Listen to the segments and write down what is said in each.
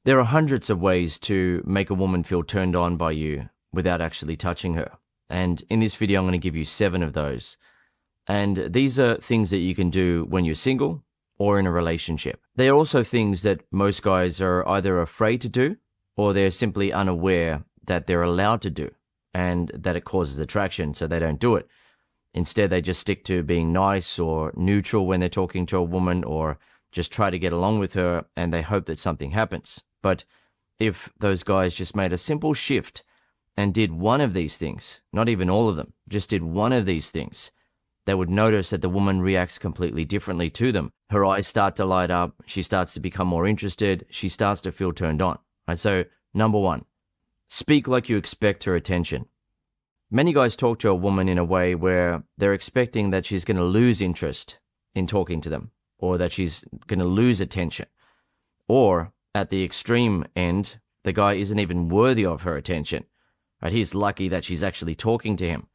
There are hundreds of ways to make a woman feel turned on by you without actually touching her. And in this video, I'm going to give you 7 of those. And these are things that you can do when you're single or in a relationship. They are also things that most guys are either afraid to do or they're simply unaware that they're allowed to do and that it causes attraction, so they don't do it. Instead, they just stick to being nice or neutral when they're talking to a woman, or just try to get along with her and they hope that something happens. But if those guys just made a simple shift and did one of these things, not even all of them, just did one of these things, they would notice that the woman reacts completely differently to them. Her eyes start to light up, she starts to become more interested, she starts to feel turned on. Right? So, number 1, speak like you expect her attention. Many guys talk to a woman in a way where they're expecting that she's going to lose interest in talking to them, or that she's going to lose attention. Or, at the extreme end, the guy isn't even worthy of her attention. Right? He's lucky that she's actually talking to him.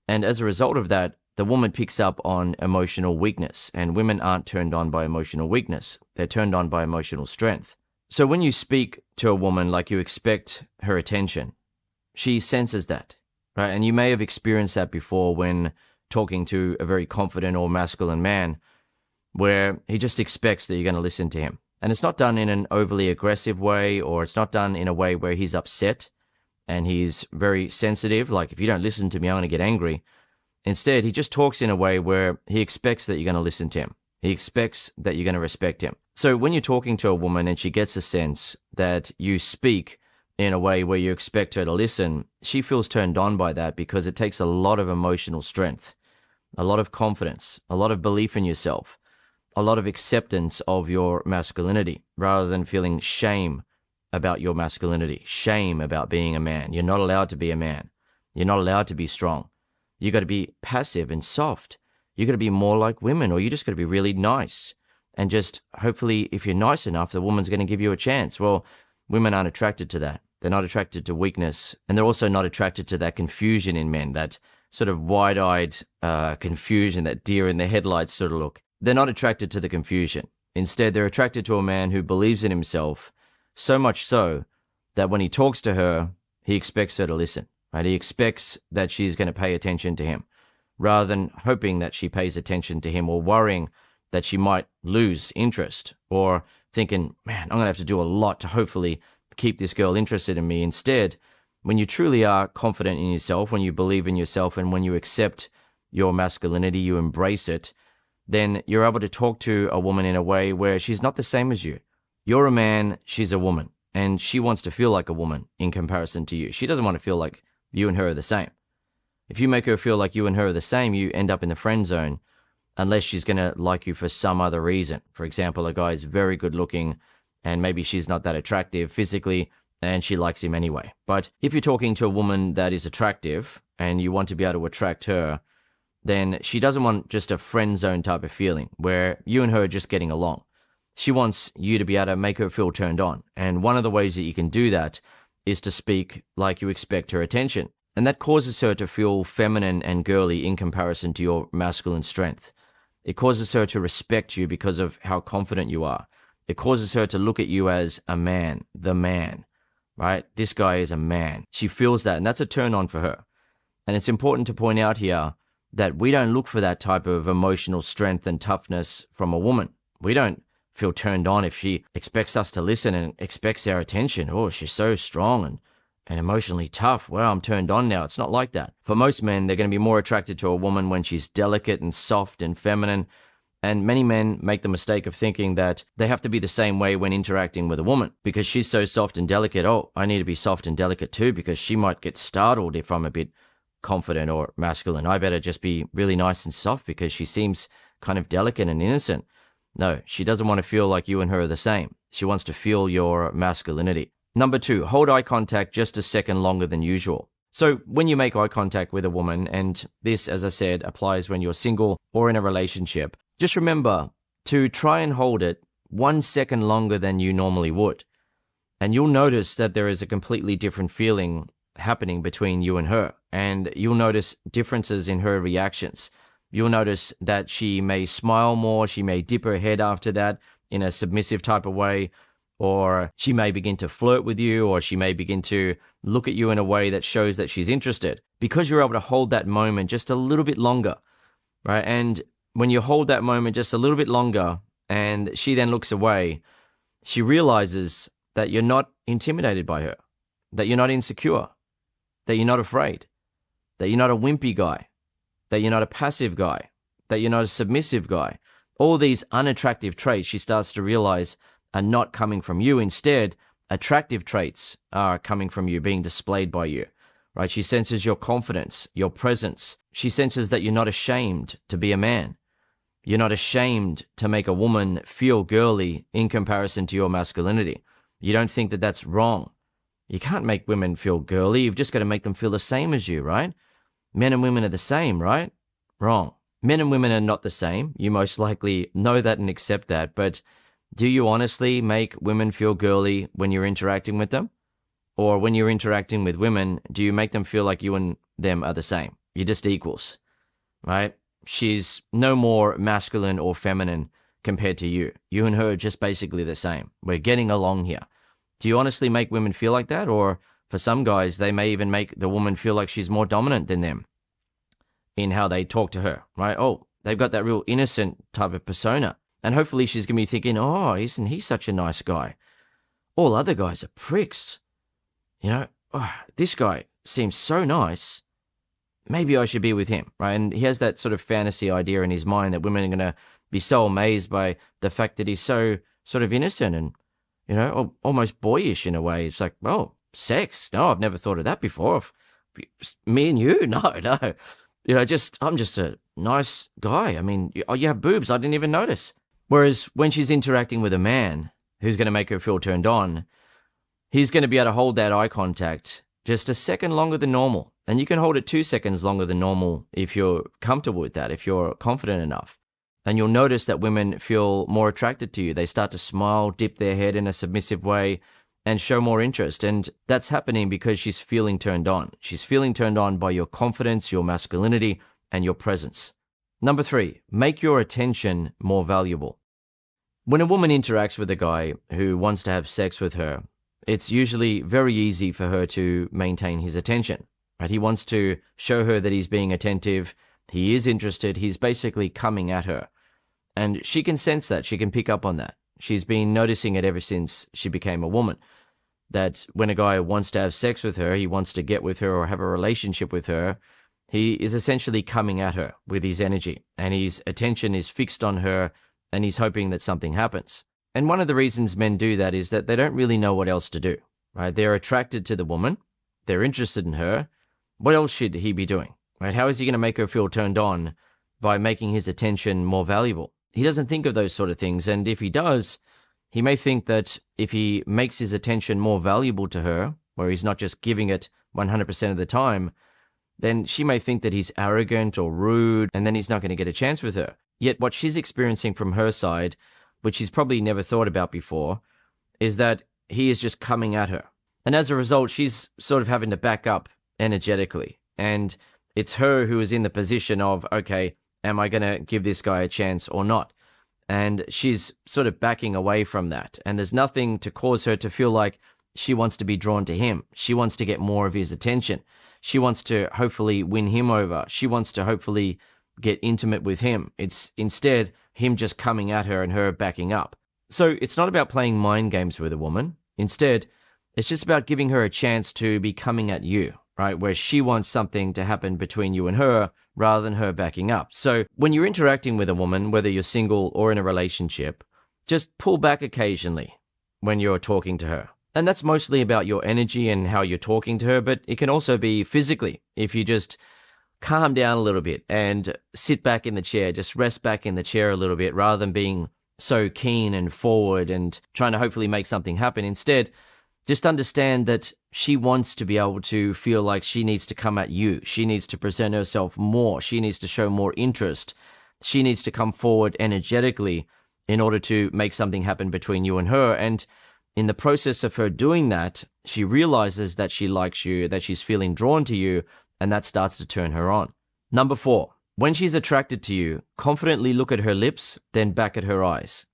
And as a result of that, the woman picks up on emotional weakness, and women aren't turned on by emotional weakness. They're turned on by emotional strength. So when you speak to a woman like you expect her attention, she senses that, right? And you may have experienced that before when talking to a very confident or masculine man, where he just expects that you're going to listen to him. And it's not done in an overly aggressive way, or it's not done in a way where he's upset and he's very sensitive, like, if you don't listen to me, I'm going to get angry. Instead, he just talks in a way where he expects that you're going to listen to him. He expects that you're going to respect him. So when you're talking to a woman and she gets a sense that you speak in a way where you expect her to listen, she feels turned on by that, because it takes a lot of emotional strength, a lot of confidence, a lot of belief in yourself, a lot of acceptance of your masculinity, rather than feeling shame about your masculinity, shame about being a man. You're not allowed to be a man. You're not allowed to be strong. You got to be passive and soft. You got to be more like women, or you just got to be really nice. And just hopefully, if you're nice enough, the woman's going to give you a chance. Well, women aren't attracted to that. They're not attracted to weakness. And they're also not attracted to that confusion in men, that sort of wide-eyed confusion, that deer in the headlights sort of look. They're not attracted to the confusion. Instead, they're attracted to a man who believes in himself, so much so that when he talks to her, he expects her to listen. Right? He expects that she's going to pay attention to him, rather than hoping that she pays attention to him, or worrying that she might lose interest, or thinking, man, I'm going to have to do a lot to hopefully keep this girl interested in me. Instead, when you truly are confident in yourself, when you believe in yourself, and when you accept your masculinity, you embrace it, then you're able to talk to a woman in a way where she's not the same as you. You're a man, she's a woman, and she wants to feel like a woman in comparison to you. She doesn't want to feel like you and her are the same. If you make her feel like you and her are the same, you end up in the friend zone, unless she's going to like you for some other reason. For example, a guy is very good looking, and maybe she's not that attractive physically, and she likes him anyway. But if you're talking to a woman that is attractive, and you want to be able to attract her, then she doesn't want just a friend zone type of feeling, where you and her are just getting along. She wants you to be able to make her feel turned on. And one of the ways that you can do that is to speak like you expect her attention. And that causes her to feel feminine and girly in comparison to your masculine strength. It causes her to respect you because of how confident you are. It causes her to look at you as a man, the man, right? This guy is a man. She feels that, and that's a turn on for her. And it's important to point out here that we don't look for that type of emotional strength and toughness from a woman. We don't feel turned on if she expects us to listen and expects our attention. Oh, she's so strong and emotionally tough. Wow, I'm turned on now. It's not like that. For most men, they're going to be more attracted to a woman when she's delicate and soft and feminine. And many men make the mistake of thinking that they have to be the same way when interacting with a woman. Because she's so soft and delicate, oh, I need to be soft and delicate too, because she might get startled if I'm a bit confident or masculine. I better just be really nice and soft because she seems kind of delicate and innocent. No, she doesn't want to feel like you and her are the same. She wants to feel your masculinity. Number 2, hold eye contact just a second longer than usual. So when you make eye contact with a woman, and this, as I said, applies when you're single or in a relationship, just remember to try and hold it 1 second longer than you normally would. And you'll notice that there is a completely different feeling happening between you and her. And you'll notice differences in her reactions. You'll notice that she may smile more, she may dip her head after that in a submissive type of way, or she may begin to flirt with you, or she may begin to look at you in a way that shows that she's interested, because you're able to hold that moment just a little bit longer, right? And when you hold that moment just a little bit longer and she then looks away, she realizes that you're not intimidated by her, that you're not insecure, that you're not afraid, that you're not a wimpy guy, that you're not a passive guy, that you're not a submissive guy. All these unattractive traits she starts to realize are not coming from you. Instead, attractive traits are coming from you, being displayed by you, right? She senses your confidence, your presence. She senses that you're not ashamed to be a man. You're not ashamed to make a woman feel girly in comparison to your masculinity. You don't think that that's wrong. You can't make women feel girly. You've just got to make them feel the same as you, right? Men and women are the same, right? Wrong. Men and women are not the same. You most likely know that and accept that, but do you honestly make women feel girly when you're interacting with them? Or when you're interacting with women, do you make them feel like you and them are the same? You're just equals, right? She's no more masculine or feminine compared to you. You and her are just basically the same. We're getting along here. Do you honestly make women feel like that? Or for some guys, they may even make the woman feel like she's more dominant than them in how they talk to her, right? Oh, they've got that real innocent type of persona. And hopefully she's going to be thinking, oh, isn't he such a nice guy? All other guys are pricks. You know, oh, this guy seems so nice. Maybe I should be with him, right? And he has that sort of fantasy idea in his mind that women are going to be so amazed by the fact that he's so sort of innocent and, you know, almost boyish in a way. It's like, oh, sex? No, I've never thought of that before. Me and you? No. You know, I'm just a nice guy. I mean, you have boobs. I didn't even notice. Whereas when she's interacting with a man who's going to make her feel turned on, he's going to be able to hold that eye contact just a second longer than normal. And you can hold it 2 seconds longer than normal if you're comfortable with that, if you're confident enough. And you'll notice that women feel more attracted to you. They start to smile, dip their head in a submissive way, and show more interest. And that's happening because she's feeling turned on. She's feeling turned on by your confidence, your masculinity, and your presence. Number 3, make your attention more valuable. When a woman interacts with a guy who wants to have sex with her, it's usually very easy for her to maintain his attention. Right? He wants to show her that he's being attentive. He is interested. He's basically coming at her. And she can sense that. She can pick up on that. She's been noticing it ever since she became a woman. That when a guy wants to have sex with her, he wants to get with her or have a relationship with her, he is essentially coming at her with his energy. And his attention is fixed on her, and he's hoping that something happens. And one of the reasons men do that is that they don't really know what else to do. Right? They're attracted to the woman. They're interested in her. What else should he be doing? Right? How is he going to make her feel turned on by making his attention more valuable? He doesn't think of those sort of things. And if he does, he may think that if he makes his attention more valuable to her, where he's not just giving it 100% of the time, then she may think that he's arrogant or rude, and then he's not going to get a chance with her. Yet what she's experiencing from her side, which she's probably never thought about before, is that he is just coming at her. And as a result, she's sort of having to back up energetically. And it's her who is in the position of, okay, am I going to give this guy a chance or not? And she's sort of backing away from that. And there's nothing to cause her to feel like she wants to be drawn to him. She wants to get more of his attention. She wants to hopefully win him over. She wants to hopefully get intimate with him. It's instead him just coming at her and her backing up. So it's not about playing mind games with a woman. Instead, it's just about giving her a chance to be coming at you, right? Where she wants something to happen between you and her rather than her backing up. So when you're interacting with a woman, whether you're single or in a relationship, just pull back occasionally when you're talking to her. And that's mostly about your energy and how you're talking to her, but it can also be physically. If you just calm down a little bit and sit back in the chair, just rest back in the chair a little bit rather than being so keen and forward and trying to hopefully make something happen. Instead, just understand that she wants to be able to feel like she needs to come at you. She needs to present herself more. She needs to show more interest. She needs to come forward energetically in order to make something happen between you and her. And in the process of her doing that, she realizes that she likes you, that she's feeling drawn to you, and that starts to turn her on. Number 4, when she's attracted to you, confidently look at her lips, then back at her eyes.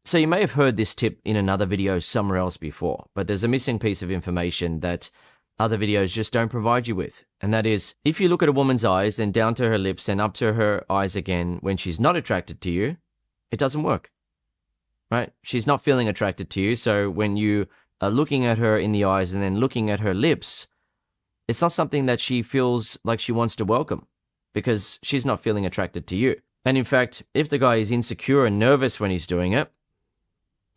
So you may have heard this tip in another video somewhere else before, but there's a missing piece of information that other videos just don't provide you with. And that is, if you look at a woman's eyes, then down to her lips and up to her eyes again when she's not attracted to you, it doesn't work, right? She's not feeling attracted to you. So when you are looking at her in the eyes and then looking at her lips, it's not something that she feels like she wants to welcome because she's not feeling attracted to you. And in fact, if the guy is insecure and nervous when he's doing it,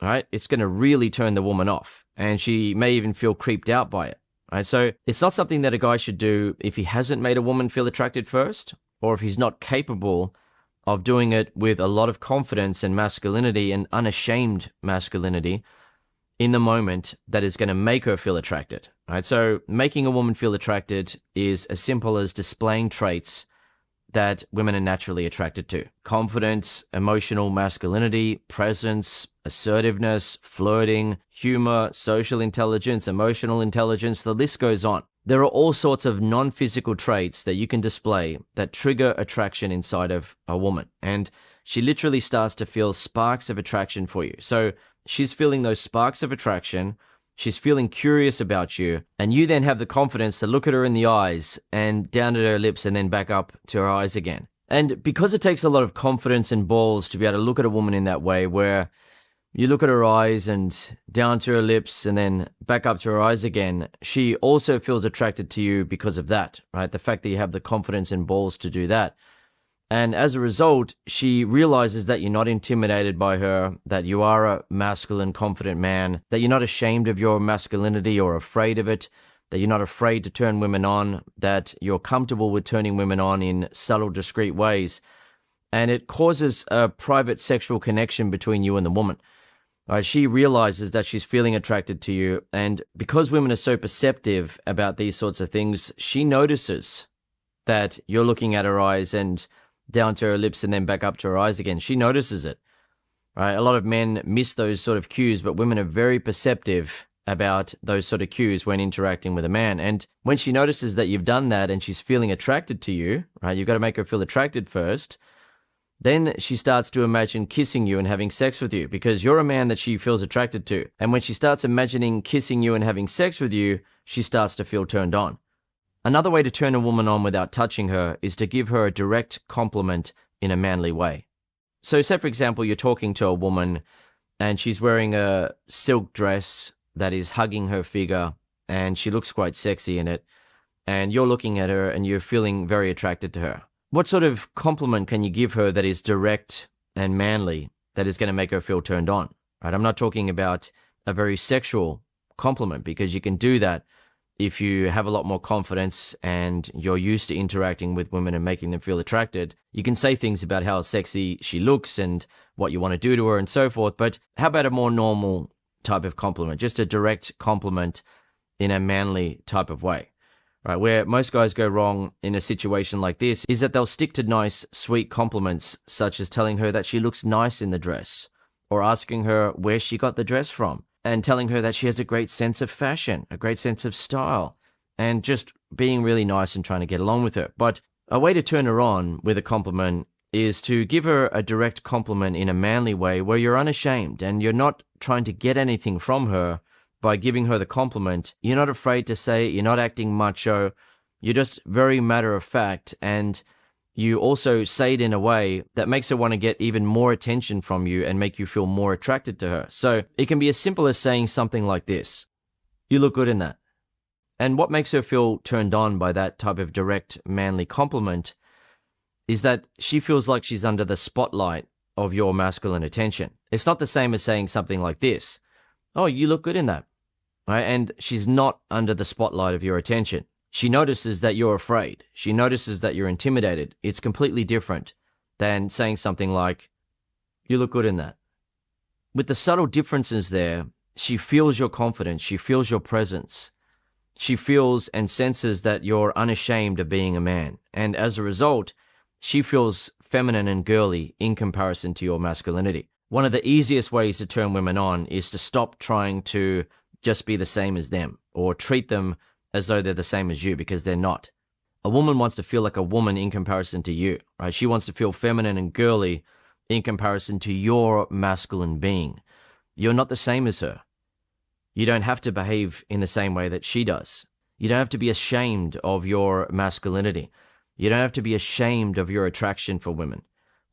right, it's going to really turn the woman off, and she may even feel creeped out by it, right? So it's not something that a guy should do if he hasn't made a woman feel attracted first, or if he's not capable of doing it with a lot of confidence and masculinity and unashamed masculinity in the moment that is going to make her feel attracted, right? So making a woman feel attracted is as simple as displaying traits that women are naturally attracted to: confidence, emotional masculinity, presence, assertiveness, flirting, humor, social intelligence, emotional intelligence. The list goes on. There are all sorts of non-physical traits that you can display that trigger attraction inside of a woman. And she literally starts to feel sparks of attraction for you. So she's feeling those sparks of attraction. She's feeling curious about you, and you then have the confidence to look at her in the eyes and down at her lips and then back up to her eyes again. And because it takes a lot of confidence and balls to be able to look at a woman in that way, where you look at her eyes and down to her lips and then back up to her eyes again, she also feels attracted to you because of that, right? The fact that you have the confidence and balls to do that. And as a result, she realizes that you're not intimidated by her, that you are a masculine, confident man, that you're not ashamed of your masculinity or afraid of it, that you're not afraid to turn women on, that you're comfortable with turning women on in subtle, discreet ways. And it causes a private sexual connection between you and the woman. She realizes that she's feeling attracted to you. And because women are so perceptive about these sorts of things, she notices that you're looking at her eyes and down to her lips and then back up to her eyes again. She notices it, right? A lot of men miss those sort of cues, but women are very perceptive about those sort of cues when interacting with a man. And when she notices that you've done that and she's feeling attracted to you, right? You've got to make her feel attracted first. Then she starts to imagine kissing you and having sex with you because you're a man that she feels attracted to. And when she starts imagining kissing you and having sex with you, she starts to feel turned on. Another way to turn a woman on without touching her is to give her a direct compliment in a manly way. So say, for example, you're talking to a woman and she's wearing a silk dress that is hugging her figure and she looks quite sexy in it, and you're looking at her and you're feeling very attracted to her. What sort of compliment can you give her that is direct and manly that is going to make her feel turned on? Right? I'm not talking about a very sexual compliment, because you can do that if you have a lot more confidence and you're used to interacting with women and making them feel attracted. You can say things about how sexy she looks and what you want to do to her and so forth. But how about a more normal type of compliment? Just a direct compliment in a manly type of way, right? Where most guys go wrong in a situation like this is that they'll stick to nice, sweet compliments, such as telling her that she looks nice in the dress, or asking her where she got the dress from, and telling her that she has a great sense of fashion, a great sense of style, and just being really nice and trying to get along with her. But a way to turn her on with a compliment is to give her a direct compliment in a manly way where you're unashamed and you're not trying to get anything from her by giving her the compliment. You're not afraid to say it, you're not acting macho, you're just very matter of fact, and you also say it in a way that makes her want to get even more attention from you and make you feel more attracted to her. So it can be as simple as saying something like this: "You look good in that." And what makes her feel turned on by that type of direct, manly compliment is that she feels like she's under the spotlight of your masculine attention. It's not the same as saying something like this: "Oh, you look good in that." Right? And she's not under the spotlight of your attention. She notices that you're afraid. She notices that you're intimidated. It's completely different than saying something like, "You look good in that." With the subtle differences there, she feels your confidence. She feels your presence. She feels and senses that you're unashamed of being a man. And as a result, she feels feminine and girly in comparison to your masculinity. One of the easiest ways to turn women on is to stop trying to just be the same as them or treat them as though they're the same as you, because they're not. A woman wants to feel like a woman in comparison to you, right? She wants to feel feminine and girly in comparison to your masculine being. You're not the same as her. You don't have to behave in the same way that she does. You don't have to be ashamed of your masculinity. You don't have to be ashamed of your attraction for women.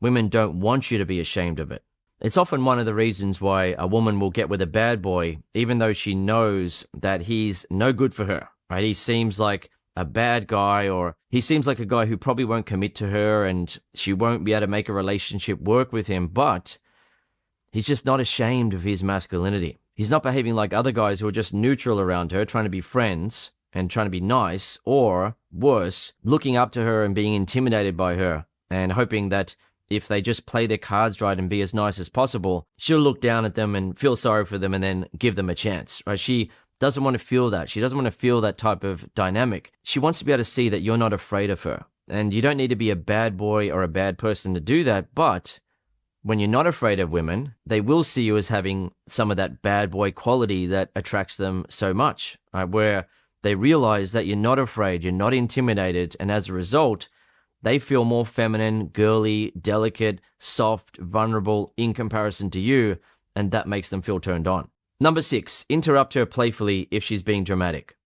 Women don't want you to be ashamed of it. It's often one of the reasons why a woman will get with a bad boy, even though she knows that he's no good for her, right? He seems like a bad guy, or he seems like a guy who probably won't commit to her and she won't be able to make a relationship work with him, but he's just not ashamed of his masculinity. He's not behaving like other guys who are just neutral around her, trying to be friends and trying to be nice, or worse, looking up to her and being intimidated by her and hoping that if they just play their cards right and be as nice as possible, she'll look down at them and feel sorry for them and then give them a chance, right? She doesn't want to feel that. She doesn't want to feel that type of dynamic. She wants to be able to see that you're not afraid of her. And you don't need to be a bad boy or a bad person to do that, but when you're not afraid of women, they will see you as having some of that bad boy quality that attracts them so much, right? Where they realize that you're not afraid, you're not intimidated, and as a result, they feel more feminine, girly, delicate, soft, vulnerable in comparison to you, and that makes them feel turned on. Number 6, interrupt her playfully if she's being dramatic.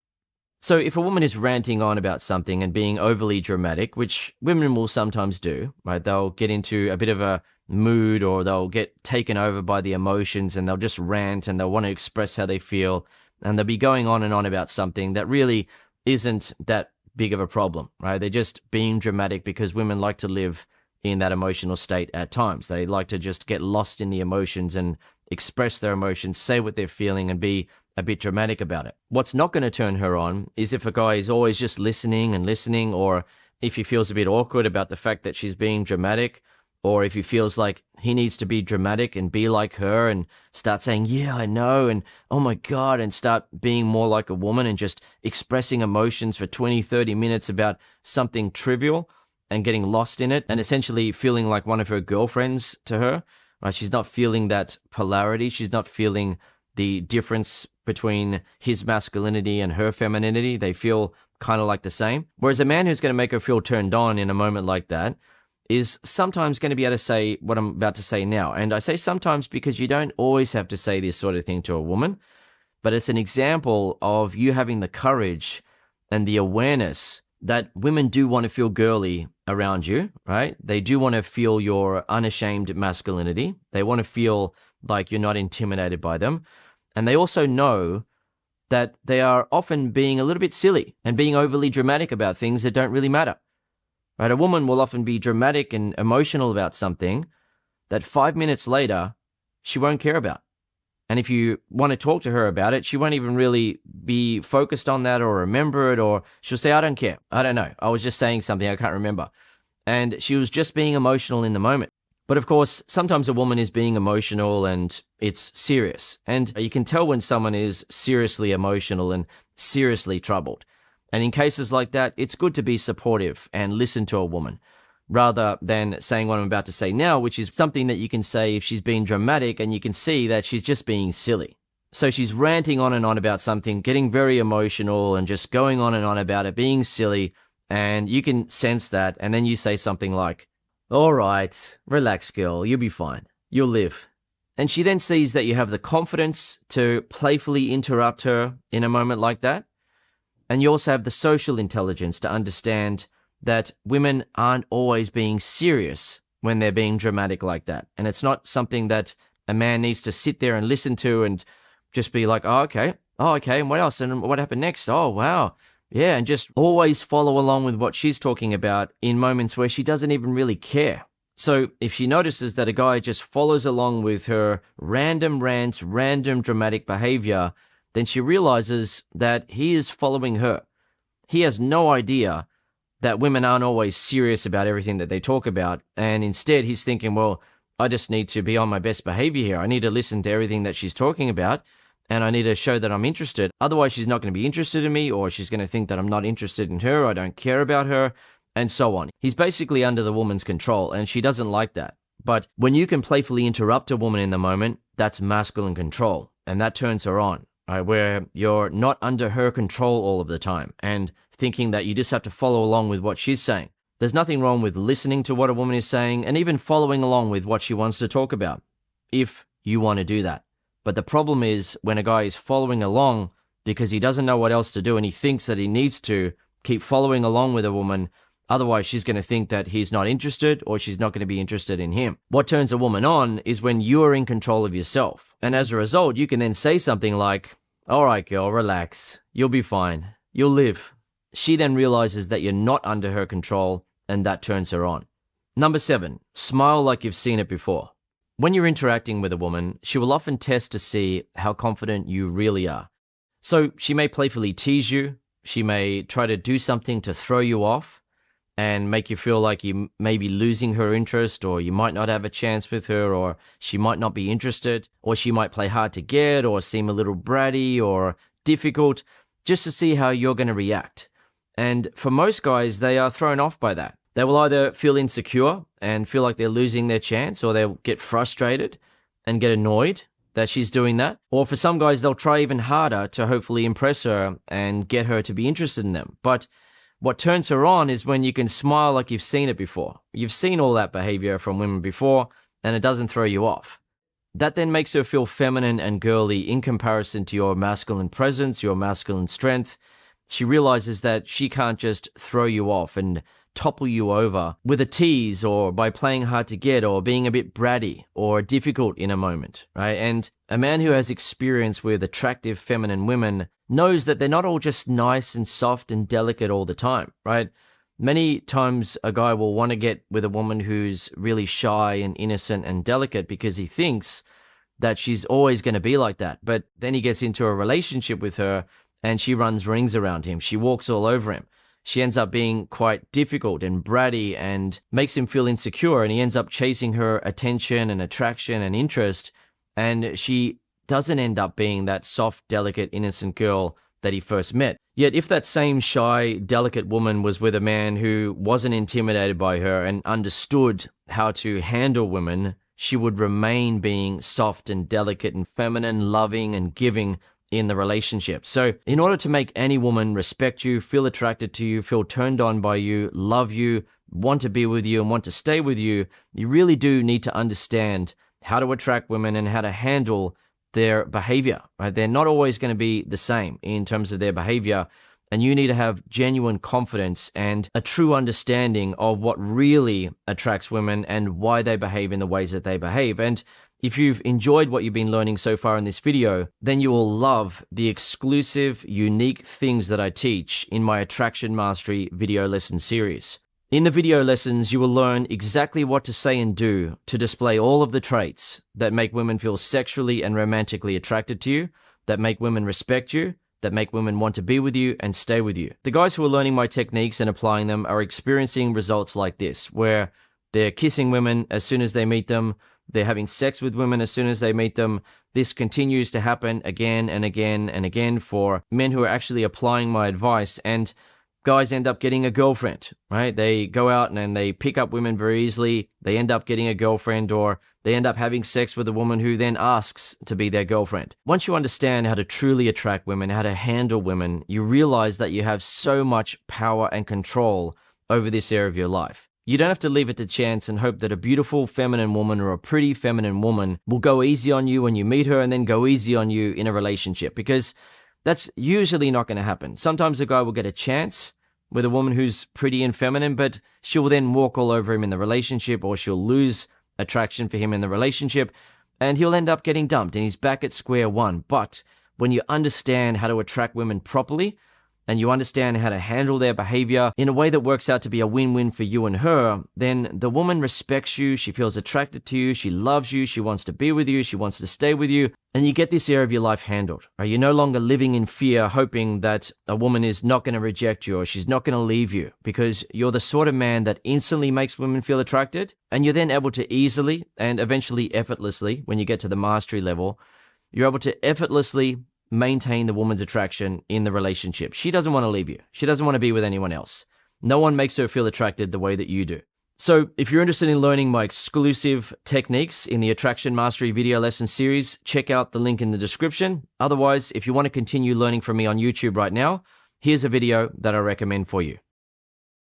So if a woman is ranting on about something and being overly dramatic, which women will sometimes do, right? They'll get into a bit of a mood, or they'll get taken over by the emotions and they'll just rant and they'll want to express how they feel, and they'll be going on and on about something that really isn't that big of a problem, right? They're just being dramatic because women like to live in that emotional state at times. They like to just get lost in the emotions and express their emotions, say what they're feeling, and be a bit dramatic about it. What's not going to turn her on is if a guy is always just listening and listening, or if he feels a bit awkward about the fact that she's being dramatic, or if he feels like he needs to be dramatic and be like her and start saying, yeah, I know, and oh my God, and start being more like a woman and just expressing emotions for 20, 30 minutes about something trivial and getting lost in it and essentially feeling like one of her girlfriends to her, right? She's not feeling that polarity. She's not feeling the difference between his masculinity and her femininity. They feel kind of like the same. Whereas a man who's going to make her feel turned on in a moment like that is sometimes going to be able to say what I'm about to say now. And I say sometimes because you don't always have to say this sort of thing to a woman, but it's an example of you having the courage and the awareness that women do want to feel girly around you, right? They do want to feel your unashamed masculinity. They want to feel like you're not intimidated by them. And they also know that they are often being a little bit silly and being overly dramatic about things that don't really matter. Right? A woman will often be dramatic and emotional about something that 5 minutes later, she won't care about. And if you want to talk to her about it, she won't even really be focused on that or remember it, or she'll say, I don't care. I don't know. I was just saying something. I can't remember. And she was just being emotional in the moment. But of course, sometimes a woman is being emotional and it's serious. And you can tell when someone is seriously emotional and seriously troubled. And in cases like that, it's good to be supportive and listen to a woman, rather than saying what I'm about to say now, which is something that you can say if she's being dramatic and you can see that she's just being silly. So she's ranting on and on about something, getting very emotional and just going on and on about it, being silly, and you can sense that, and then you say something like, all right, relax, girl, you'll be fine. You'll live. And she then sees that you have the confidence to playfully interrupt her in a moment like that. And you also have the social intelligence to understand that women aren't always being serious when they're being dramatic like that. And it's not something that a man needs to sit there and listen to and just be like, oh, okay, and what else? And what happened next? Oh, wow. Yeah, and just always follow along with what she's talking about in moments where she doesn't even really care. So if she notices that a guy just follows along with her random rants, random dramatic behavior, then she realizes that he is following her. He has no idea that women aren't always serious about everything that they talk about, and instead he's thinking, well, I just need to be on my best behavior here. I need to listen to everything that she's talking about, and I need to show that I'm interested. Otherwise, she's not going to be interested in me, or she's going to think that I'm not interested in her, I don't care about her, and so on. He's basically under the woman's control, and she doesn't like that. But when you can playfully interrupt a woman in the moment, that's masculine control, and that turns her on. Right, where you're not under her control all of the time and thinking that you just have to follow along with what she's saying. There's nothing wrong with listening to what a woman is saying and even following along with what she wants to talk about, if you want to do that. But the problem is when a guy is following along because he doesn't know what else to do and he thinks that he needs to keep following along with a woman, otherwise she's going to think that he's not interested or she's not going to be interested in him. What turns a woman on is when you are in control of yourself. And as a result, you can then say something like, "All right, girl, relax. You'll be fine. You'll live." She then realizes that you're not under her control, and that turns her on. Number 7, smile like you've seen it before. When you're interacting with a woman, she will often test to see how confident you really are. So she may playfully tease you, she may try to do something to throw you off and make you feel like you may be losing her interest, or you might not have a chance with her, or she might not be interested, or she might play hard to get or seem a little bratty or difficult, just to see how you're going to react. And for most guys, they are thrown off by that. They will either feel insecure and feel like they're losing their chance, or they'll get frustrated and get annoyed that she's doing that. Or for some guys, they'll try even harder to hopefully impress her and get her to be interested in them. But what turns her on is when you can smile like you've seen it before. You've seen all that behavior from women before, and it doesn't throw you off. That then makes her feel feminine and girly in comparison to your masculine presence, your masculine strength. She realizes that she can't just throw you off and topple you over with a tease, or by playing hard to get, or being a bit bratty or difficult in a moment, right? And a man who has experience with attractive feminine women knows that they're not all just nice and soft and delicate all the time, right? Many times a guy will want to get with a woman who's really shy and innocent and delicate because he thinks that she's always going to be like that. But then he gets into a relationship with her and she runs rings around him. She walks all over him. She ends up being quite difficult and bratty and makes him feel insecure, and he ends up chasing her attention and attraction and interest, and she doesn't end up being that soft, delicate, innocent girl that he first met. Yet if that same shy, delicate woman was with a man who wasn't intimidated by her and understood how to handle women, she would remain being soft and delicate and feminine, loving and giving in the relationship. So in order to make any woman respect you, feel attracted to you, feel turned on by you, love you, want to be with you, and want to stay with you, you really do need to understand how to attract women and how to handle their behavior, right? They're not always going to be the same in terms of their behavior, and you need to have genuine confidence and a true understanding of what really attracts women and why they behave in the ways that they behave. And if you've enjoyed what you've been learning so far in this video, then you will love the exclusive, unique things that I teach in my Attraction Mastery video lesson series. In the video lessons, you will learn exactly what to say and do to display all of the traits that make women feel sexually and romantically attracted to you, that make women respect you, that make women want to be with you and stay with you. The guys who are learning my techniques and applying them are experiencing results like this, where they're kissing women as soon as they meet them, they're having sex with women as soon as they meet them. This continues to happen again and again and again for men who are actually applying my advice, and guys end up getting a girlfriend, right? They go out and they pick up women very easily. They end up getting a girlfriend, or they end up having sex with a woman who then asks to be their girlfriend. Once you understand how to truly attract women, how to handle women, you realize that you have so much power and control over this area of your life. You don't have to leave it to chance and hope that a beautiful feminine woman or a pretty feminine woman will go easy on you when you meet her and then go easy on you in a relationship, because that's usually not going to happen. Sometimes a guy will get a chance with a woman who's pretty and feminine, but she'll then walk all over him in the relationship, or she'll lose attraction for him in the relationship, and he'll end up getting dumped and he's back at square one. But when you understand how to attract women properly, and you understand how to handle their behavior in a way that works out to be a win-win for you and her, then the woman respects you, she feels attracted to you, she loves you, she wants to be with you, she wants to stay with you, and you get this area of your life handled. Right? You're no longer living in fear, hoping that a woman is not going to reject you or she's not going to leave you, because you're the sort of man that instantly makes women feel attracted, and you're then able to easily and eventually effortlessly, when you get to the mastery level, you're able to effortlessly maintain the woman's attraction in the relationship. She doesn't want to leave you. She doesn't want to be with anyone else. No one makes her feel attracted the way that you do. So if you're interested in learning my exclusive techniques in the Attraction Mastery video lesson series, check out the link in the description. Otherwise, if you want to continue learning from me on YouTube right now, here's a video that I recommend for you.